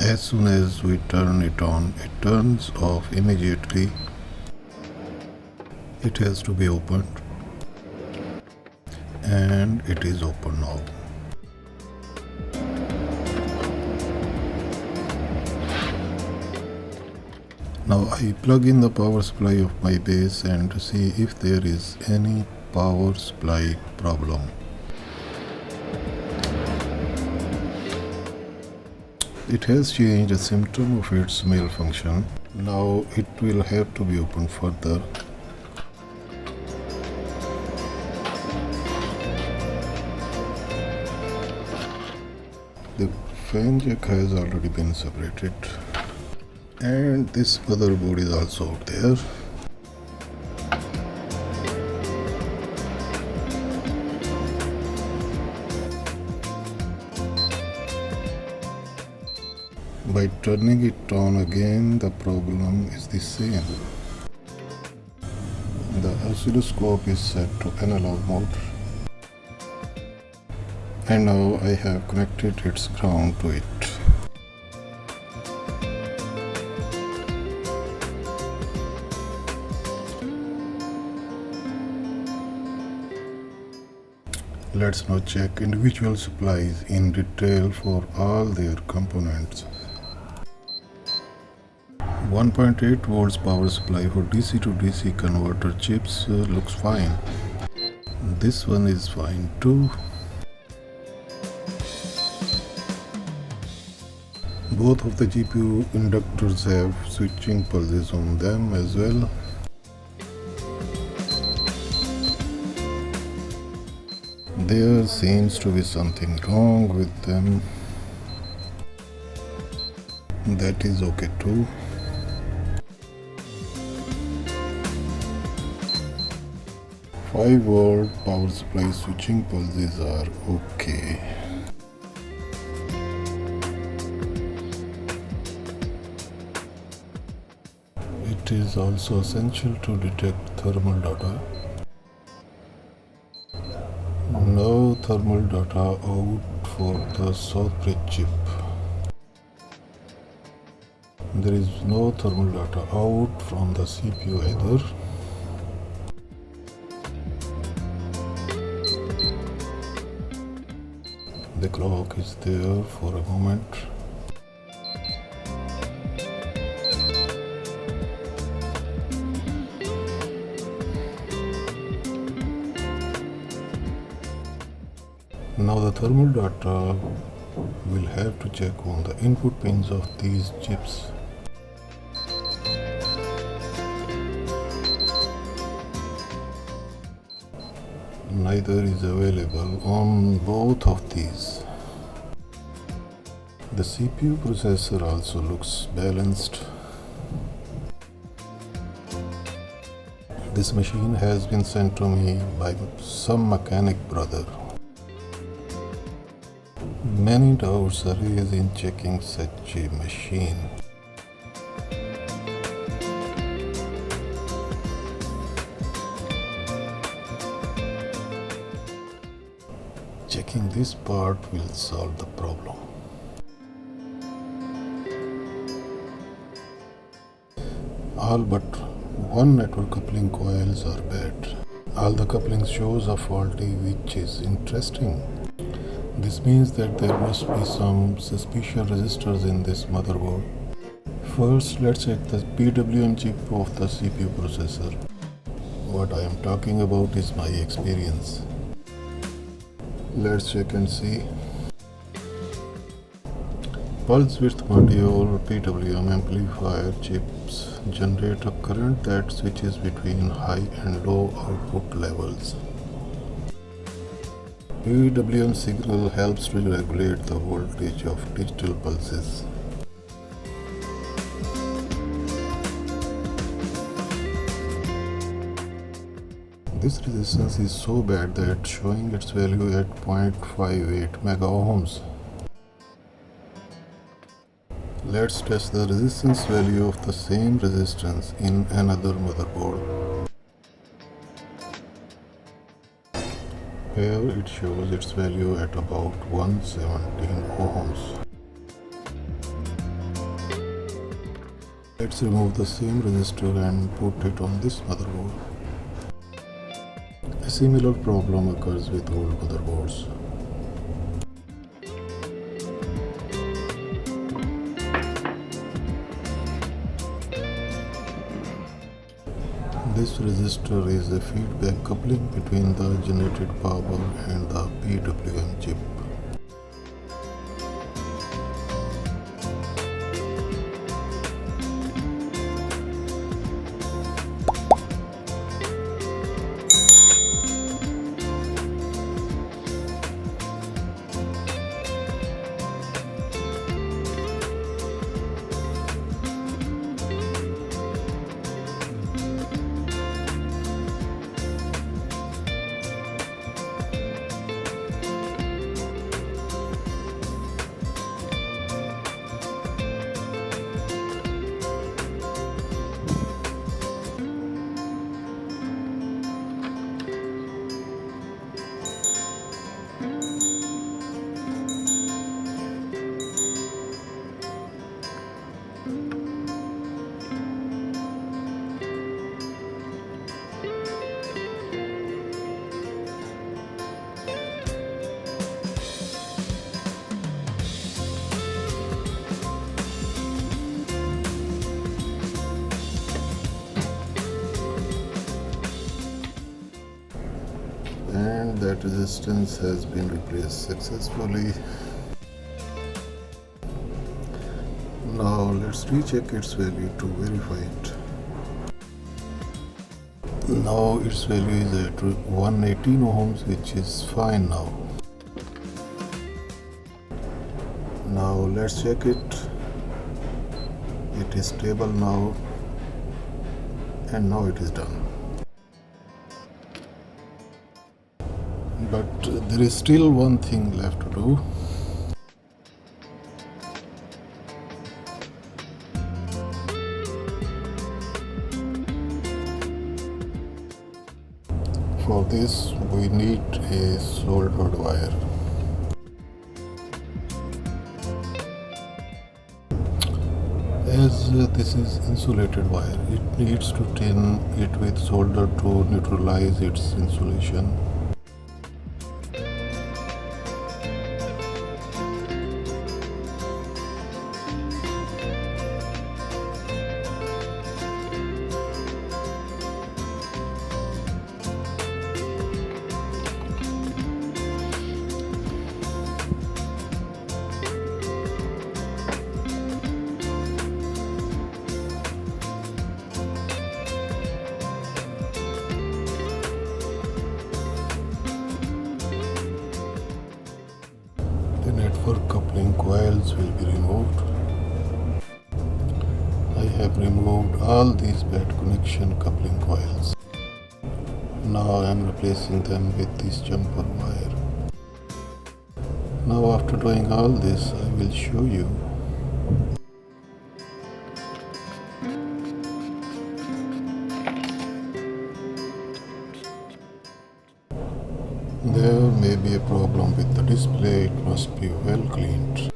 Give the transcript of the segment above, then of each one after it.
As soon as we turn it on, it turns off immediately. It has to be opened, and it is open now. Now I plug in the power supply of my base and to see if there is any power supply problem. It has changed a symptom of its malfunction. Now it will have to be opened further. The fan jack has already been separated, and this motherboard is also out there. By turning it on again, the problem is the same. The oscilloscope is set to analog mode, and now I have connected its ground to it. Let's now check individual supplies in detail for all their components. 1.8 volts power supply for DC to DC converter chips looks fine. This one is fine too. Both of the GPU inductors have switching pulses on them as well. There seems to be something wrong with them. That is okay too. Five-volt power supply switching pulses are okay. It is also essential to detect thermal data. No thermal data out for the Southbridge chip. There is no thermal data out from the CPU either. The clock is there for a moment. Now the thermal data will have to check on the input pins of these chips. Neither is available on both of these. The CPU processor also looks balanced. This machine has been sent to me by some mechanic brother. Many doubts arise in checking such a machine. Checking this part will solve the problem. All but one network coupling coils are bad. All the couplings shows are faulty, which is interesting. This means that there must be some suspicious resistors in this motherboard. First, let's check the PWM chip of the CPU processor. What I am talking about is my experience. Let's check and see. Pulse width module PWM amplifier chips generate a current that switches between high and low output levels. PWM signal helps to regulate the voltage of digital pulses. This resistance is so bad that showing its value at 0.58 mega ohms. Let's test the resistance value of the same resistance in another motherboard. Here it shows its value at about 117 ohms. Let's remove the same resistor and put it on this motherboard. A similar problem occurs with old motherboards. This resistor is a feedback coupling between the generated power and the PWM chip. And that resistance has been replaced successfully. Now let's recheck its value to verify it. Now its value is at 118 ohms, which is fine now. Now let's check it. It is stable now, and now it is done. But there is still one thing left to do. For this we need a soldered wire. As this is insulated wire, it needs to tin it with solder to neutralize its insulation. The network coupling coils will be removed. I have removed all these bad connection coupling coils. Now I am replacing them with this jumper wire. Now after doing all this, I will show you. There may be a problem with the display, it must be well cleaned.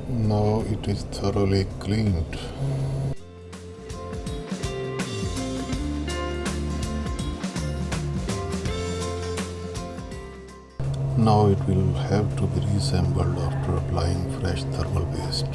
Now it is thoroughly cleaned. Now it will have to be reassembled after applying fresh thermal paste.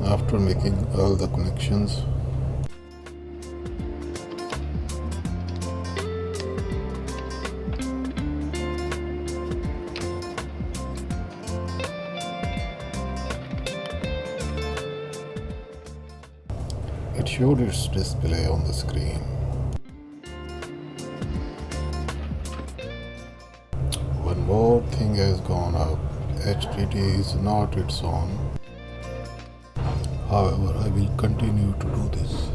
After making all the connections, it showed its display on the screen. Board thing has gone up. HDD is not its own. However, I will continue to do this.